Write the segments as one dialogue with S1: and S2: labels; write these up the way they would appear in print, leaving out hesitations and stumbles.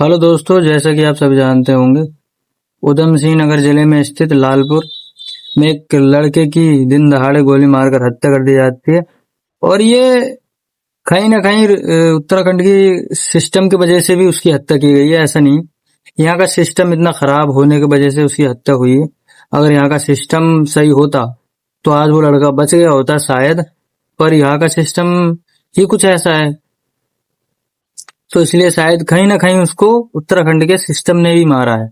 S1: Hello दोस्तों, जैसा कि आप सभी जानते होंगे, उधम सिंह नगर जिले में स्थित लालपुर में एक लड़के की दिन दहाड़े गोली मारकर हत्या कर दी जाती है। और ये कहीं ना कहीं उत्तराखंड की सिस्टम की वजह से भी उसकी हत्या की गई है। ऐसा नहीं, यहाँ का सिस्टम इतना खराब होने की वजह से उसकी हत्या हुई है। अगर यहाँ का सिस्टम सही होता तो आज वो लड़का बच गया होता शायद। पर यहाँ का सिस्टम ही कुछ ऐसा है, तो इसलिए शायद कहीं ना कहीं उसको उत्तराखंड के सिस्टम ने भी मारा है।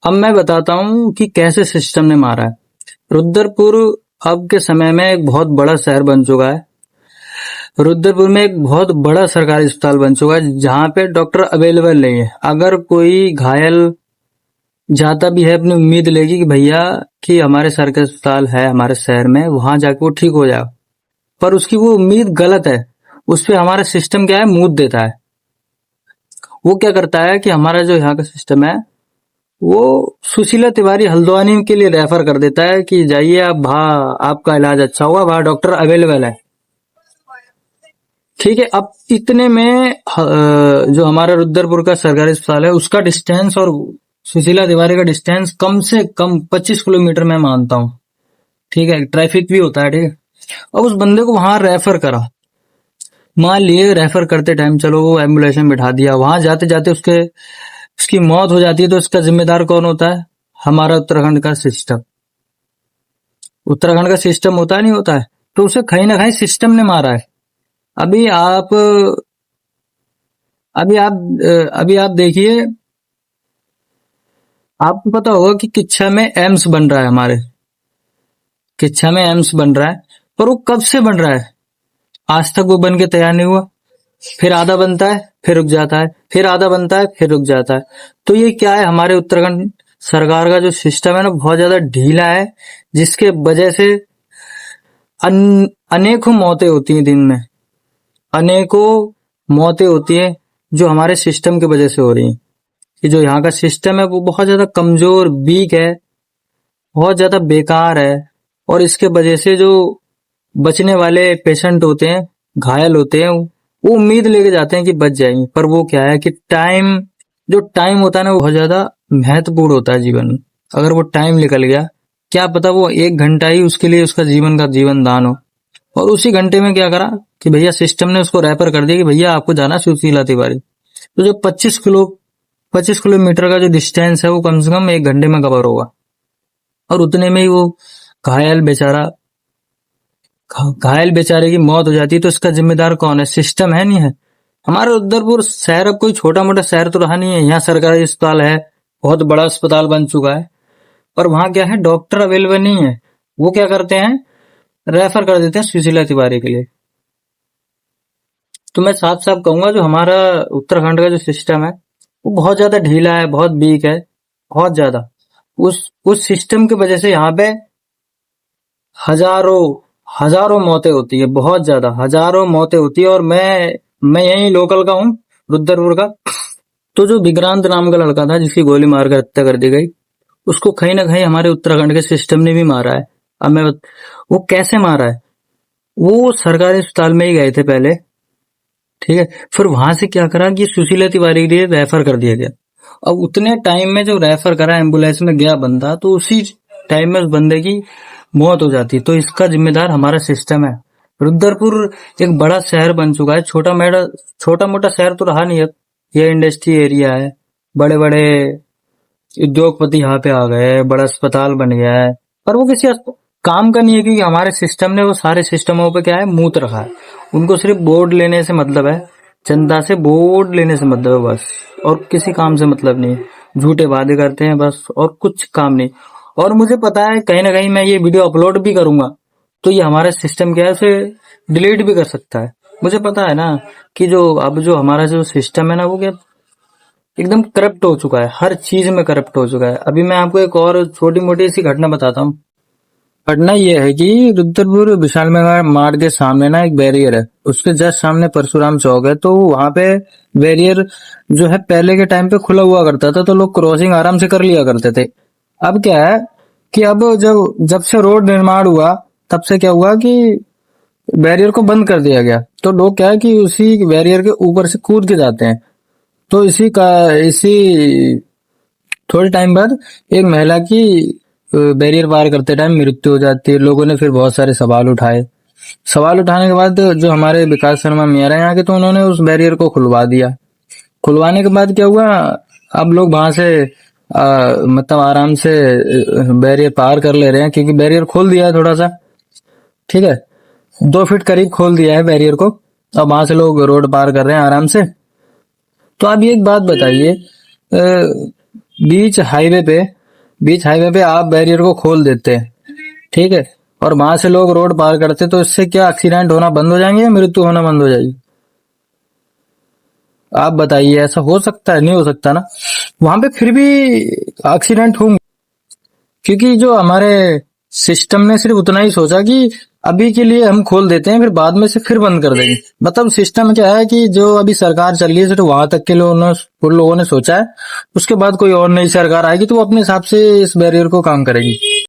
S1: अब मैं बताता हूँ कि कैसे सिस्टम ने मारा है। रुद्रपुर अब के समय में एक बहुत बड़ा शहर बन चुका है। रुद्रपुर में एक बहुत बड़ा सरकारी अस्पताल बन चुका है जहाँ पे डॉक्टर अवेलेबल नहीं है। अगर कोई घायल जाता भी है, अपनी उम्मीद लेगी कि भैया कि हमारे सरकारी अस्पताल है हमारे शहर में, वहां जाके वो ठीक हो जाए, पर उसकी वो उम्मीद गलत है। उस पे हमारा सिस्टम क्या है, मूड देता है। वो क्या करता है कि हमारा जो यहाँ का सिस्टम है, वो सुशीला तिवारी हल्द्वानी के लिए रेफर कर देता है कि जाइए आप, वहाँ आपका इलाज अच्छा होगा, वहाँ डॉक्टर अवेलेबल है। ठीक है। अब इतने में जो हमारा रुद्रपुर का सरकारी अस्पताल है उसका डिस्टेंस और सुशीला तिवारी का डिस्टेंस कम से कम 25 किलोमीटर मैं मानता हूँ। ठीक है, ट्रैफिक भी होता है। ठीक है। अब उस बंदे को वहां रेफर करा, मान लिए रेफर करते टाइम चलो वो एम्बुलेंस में बिठा दिया, वहां जाते जाते उसकी मौत हो जाती है, तो इसका जिम्मेदार कौन होता है? हमारा उत्तराखंड का सिस्टम। उत्तराखंड का सिस्टम होता है, नहीं होता है, तो उसे कहीं ना कहीं सिस्टम ने मारा है। अभी आप अभी आप अभी आप देखिए, आपको पता होगा कि किच्छा में एम्स बन रहा है। हमारे किच्छा में एम्स बन रहा है, पर वो कब से बन रहा है? आज तक वो बन के तैयार नहीं हुआ। फिर आधा बनता है, फिर रुक जाता है, फिर आधा बनता है, फिर रुक जाता है। तो ये क्या है, हमारे उत्तराखंड सरकार का जो सिस्टम है ना, बहुत ज्यादा ढीला है, जिसके वजह से अनेकों मौतें होती हैं दिन में। अनेकों मौतें होती हैं जो हमारे सिस्टम की वजह से हो रही हैं। कि जो यहाँ का सिस्टम है वो बहुत ज्यादा कमजोर, वीक है, बहुत ज्यादा बेकार है। और इसके वजह से जो बचने वाले पेशेंट होते हैं, घायल होते हैं, वो उम्मीद लेके जाते हैं कि बच जाएंगे। पर वो क्या है कि जो टाइम होता है ना, वो बहुत ज्यादा महत्वपूर्ण होता है जीवन में। अगर वो टाइम निकल गया, क्या पता वो 1 घंटा ही उसके लिए उसका जीवन का जीवन दान हो। और उसी घंटे में क्या करा कि भैया सिस्टम ने उसको रेफर कर दिया कि भैया आपको जाना सुशीला तिवारी। तो जो 25 किलोमीटर का जो डिस्टेंस है वो कम से कम 1 घंटे में कवर होगा। और उतने में ही वो घायल बेचारा घायल बेचारे की मौत हो जाती है। तो इसका जिम्मेदार कौन है? सिस्टम है, नहीं है? हमारा रुद्रपुर शहर अब कोई छोटा मोटा शहर तो रहा नहीं है। यहाँ सरकारी अस्पताल है, बहुत बड़ा अस्पताल बन चुका है, पर वहां क्या है, डॉक्टर अवेलेबल नहीं है। वो क्या करते हैं, रेफर कर देते हैं सुशीला तिवारी के लिए। तो मैं साफ साफ कहूंगा, जो हमारा उत्तराखंड का जो सिस्टम है वो बहुत ज्यादा ढीला है, बहुत वीक है, बहुत ज्यादा। उस सिस्टम की वजह से यहाँ पे हजारों हजारों मौतें होती है, बहुत ज्यादा हजारों मौतें होती है। और मैं यही लोकल का हूँ, रुद्रपुर का। तो जो विक्रांत नाम का लड़का था जिसकी गोली मारकर हत्या कर दी गई, उसको कहीं ना कहीं हमारे उत्तराखंड के सिस्टम ने भी मारा है। अब मैं वो कैसे मारा है? वो सरकारी अस्पताल में ही गए थे पहले। ठीक है। फिर वहां से क्या करा कि सुशीला तिवारी के लिए रेफर कर दिया गया। अब उतने टाइम में जो रेफर करा, एम्बुलेंस में गया बंदा, तो उसी टाइम में उस बंदे की मौत हो जाती। तो इसका जिम्मेदार हमारा सिस्टम है। रुद्रपुर एक बड़ा शहर बन चुका है, छोटा मोटा शहर तो रहा नहीं अब। ये इंडस्ट्री एरिया है, बड़े बड़े उद्योगपति यहाँ पे आ गए, बड़ा अस्पताल बन गया है, पर वो किसी काम का नहीं है, क्योंकि हमारे सिस्टम ने वो सारे सिस्टमों पे क्या है, मूत रखा है। उनको सिर्फ बोर्ड लेने से मतलब है, जनता से वोट लेने से मतलब है बस, और किसी काम से मतलब नहीं। झूठे वादे करते हैं बस, और कुछ काम नहीं। और मुझे पता है कहीं ना कहीं मैं ये वीडियो अपलोड भी करूंगा तो ये हमारा सिस्टम क्या है, उसे डिलीट भी कर सकता है। मुझे पता है ना कि जो हमारा जो सिस्टम है ना, वो क्या एकदम करप्ट हो चुका है, हर चीज में करप्ट हो चुका है। अभी मैं आपको एक और छोटी मोटी सी घटना बताता हूँ। घटना ये है कि रुद्रपुर विशाल मेगा मार्ट के सामने ना एक बैरियर है, उसके जस्ट सामने परशुराम चौक है। तो वहां पे बैरियर जो है पहले के टाइम पे खुला हुआ करता था, तो लोग क्रॉसिंग आराम से कर लिया करते थे। अब क्या है कि अब जब जब से रोड निर्माण हुआ, तब से क्या हुआ कि बैरियर को बंद कर दिया गया। तो लोग क्या है कि उसी बैरियर के ऊपर से कूद के जाते हैं। तो इसी थोड़े टाइम बाद एक महिला की बैरियर पार करते टाइम मृत्यु हो जाती है। लोगों ने फिर बहुत सारे सवाल उठाए। सवाल उठाने के बाद जो हमारे विकास शर्मा मेयर हैं यहाँ के, तो उन्होंने उस बैरियर को खुलवा दिया। खुलवाने के बाद क्या हुआ, अब लोग वहां से मतलब आराम से बैरियर पार कर ले रहे हैं, क्योंकि बैरियर खोल दिया है थोड़ा सा, ठीक है, 2 फीट करीब खोल दिया है बैरियर को। अब वहां से लोग रोड पार कर रहे हैं आराम से। तो आप ये एक बात बताइए, बीच हाईवे पे आप बैरियर को खोल देते हैं, ठीक है, और वहां से लोग रोड पार करते, तो इससे क्या एक्सीडेंट होना बंद हो जाएंगे या मृत्यु होना बंद हो जाएगी? आप बताइए, ऐसा हो सकता है? नहीं हो सकता ना। वहां पे फिर भी एक्सीडेंट होंगे, क्योंकि जो हमारे सिस्टम ने सिर्फ उतना ही सोचा कि अभी के लिए हम खोल देते हैं, फिर बाद में से फिर बंद कर देंगे। मतलब सिस्टम क्या है कि जो अभी सरकार चल रही है सिर्फ वहां तक के लोगों ने सोचा है, उसके बाद कोई और नई सरकार आएगी तो वो अपने हिसाब से इस बैरियर को काम करेगी।